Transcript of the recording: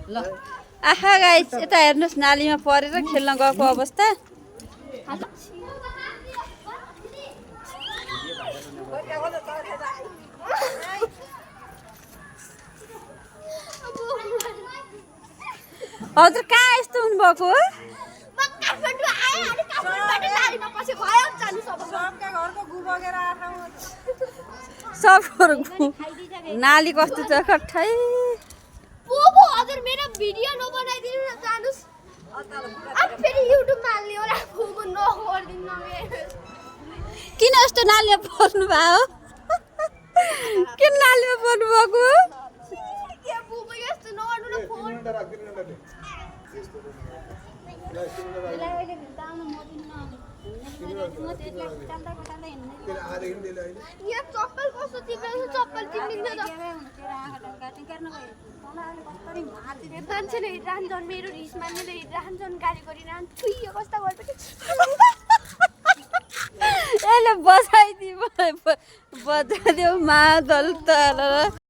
ल आहा गाइस यता हेर्नुस् नालीमा परेर खेल्न गएको अवस्था हजुर कहाँ यस्तो हुनुभएको सबको नाली कस्तो छ कठै हजुर मेरो भिडियो नबनाइदिनु न जानुस् अब फेरि युट्युबमा हाल्ने होला फुमु नगर्दिनु किन यस्तो नालीमा पर्नु भयो किन नालीमा पर्नु भएको के फुमु यस्तो नगर्नु न फोन यहाँ चप्पल कस्तो चिप्लेको छ चप्पल चिप्लिन्छ मान्छेले हिँडिरहन्छन् मेरो रिस मान्नेले हिँडिरहन्छन् गाडी गरिरहन् यो कस्ता गरेपछि यसले बसाइदियो बजाइदियो मादल त